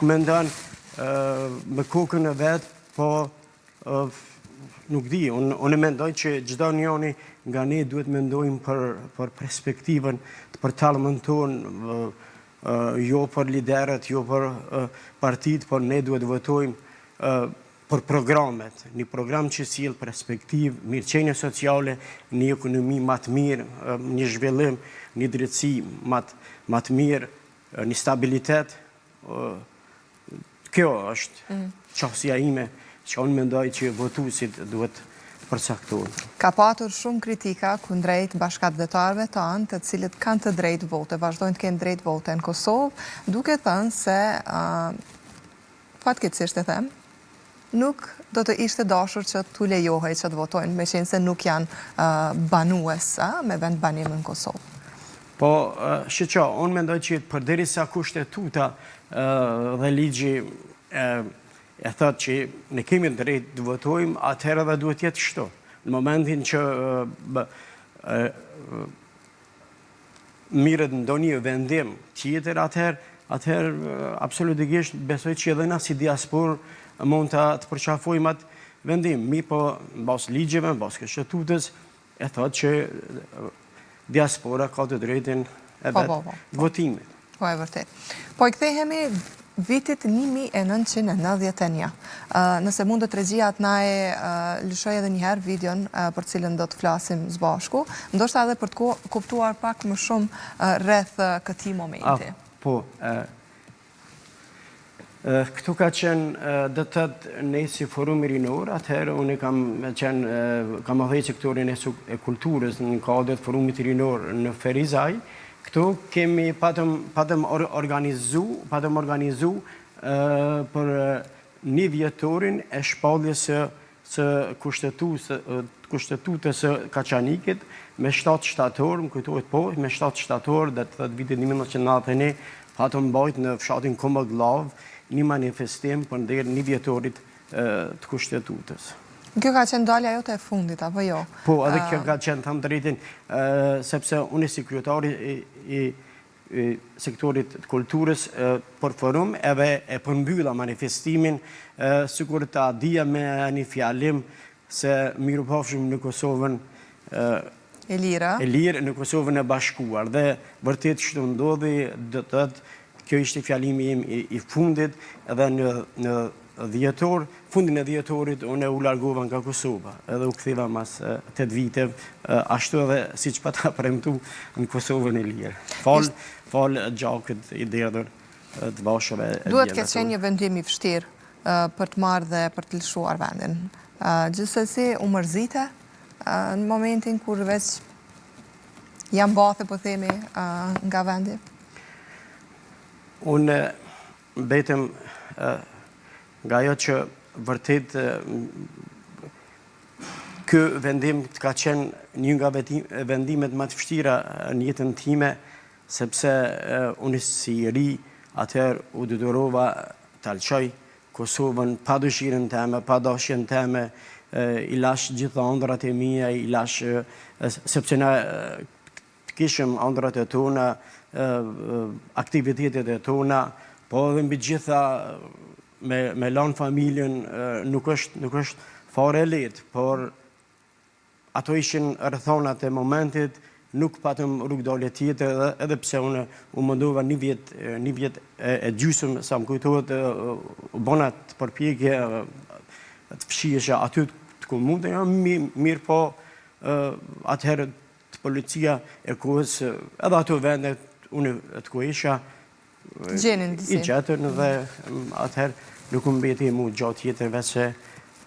Mendon me kokën e vet, po nuk di, unë mendoj që çdo njeri nga ne duhet mendojmë për perspektivën të përtallën tonë, jo për liderët, jo për partitë, por ne duhet votojmë për programet, një program që sjell perspektivë, mirëqenie sociale, një ekonomi më të mirë, një zhvillim, një drejtësi më të mirë, një stabilitet. Kjo është qofësia ime, që unë mendoj që votuesit duhet përcaktojnë. Ka patur shumë kritika kundrejt bashkëdhetarëve tanë, të cilët kanë të drejtë vote, vazhdojnë të kenë drejtë vote në Kosovë, duke thënë se fatkeqësisht e them, nuk do të ishte dashur që t'u lejohej që të votojnë, me qenë se nuk janë banues me vendbanim në Kosovë. Po, shqeqa, unë mendoj që përderisa kushtetuta dhe ligji e thot që ne kemi drejt të votojmë, atëherë dhe duhet jetë kështu. Në momentin që mirët ndonjë vendim tjetër, atëherë absolutikisht besoj që edhe na si diasporë mund të përqafojmë atë vendim. Mi po, në basë ligjeve, në basë kushtetutës, e thot që diaspora ka të drejtin e vetë votimit. Po e vërtet. Po i kthehemi vitit 1991. Nëse mundet regjia të na e lëshoj edhe njëherë videon për cilën do të flasim së bashku, ndoshta edhe për të kuptuar pak më shumë rreth këtij momenti. Po, këtu ka qenë dhe tëtë ne si forumi rinor, atëherë unë kam avhejtë sektorin e kulturës në kodët forumit rinor në Ferizaj. Këtu kemi patëm organizu për një vjetorin e shpalljes së kushtetutës së Kaçanikit me 7 shtator, më kujtohet po, me 7 shtator dhe të vitit 1991 patëm bajt në fshatin Komodllav një manifestim për ndër një vjetorit të kushtetutës. Kjo ka qenë dalja jote e fundit, apo jo? Po, edhe kjo ka qenë thëmë drejtin, sepse unë e sekretari i sektorit të kulturës për forum, edhe e përmbylla manifestimin, sikur ta dija me një fjalim se mirupafshim në Kosovën e lirë, në Kosovën e bashkuar. Dhe vërtet kështu ndodhi, dhe tëtë, kjo ishte fjalimi im i fundit, edhe në fundin e dhjetorit, unë e u largova nga Kosova, edhe u ktheva mas 8 vite, ashtu edhe si që pa ta premtu në Kosovën e lirë. Falë gjakët i derdhur të bashkëve. Duhet këtë qenë një vendim i vështirë për të marrë dhe për të lëshuar vendin. Gjithsesi, u mërzite në momentin kur veç jam bathe, po themi, nga vendi? Unë betëm nga jo që vërtet kë vendim të ka qenë një nga vendimet më të vështira në jetën time, sepse unë si ri atëherë u detyrova të alçoj Kosovën pa dëshirën time, pa dashjen time, i lash gjitha ëndrat e mia, i lash sepse na kishëm ëndrat e tona, aktivitetet e tona, po edhe mbi gjitha me lanë familjen nuk është fare lehtë, por ato ishin rrethonat e momentit, nuk patëm rrugdalje tjetër, edhe pse unë u mundova një vjet e gjysmë, sa më kujtohet, u bona të përpjekje të fshihesha aty të ku mund, mirë po atëherë të policia e kohës, edhe ato vendet unë të ku isha, i gjetën dhe atëherë nuk më mbeti mu gjatë tjetër veçse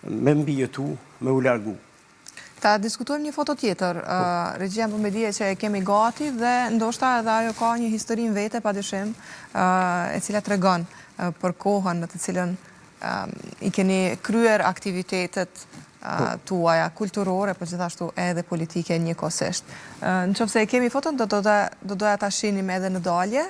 me mbijetu, me u largu. Ta diskutojmë një foto tjetër. Regjia më me dije që e kemi gati dhe ndoshta edhe ajo ka një historin vete pa dyshim e cila tregon për kohën në të cilën i keni kryer aktivitetet tuaja kulturore, por gjithashtu edhe politike njëkohësisht. Nëse e kemi foton, do doja ta shihnim edhe në dalje.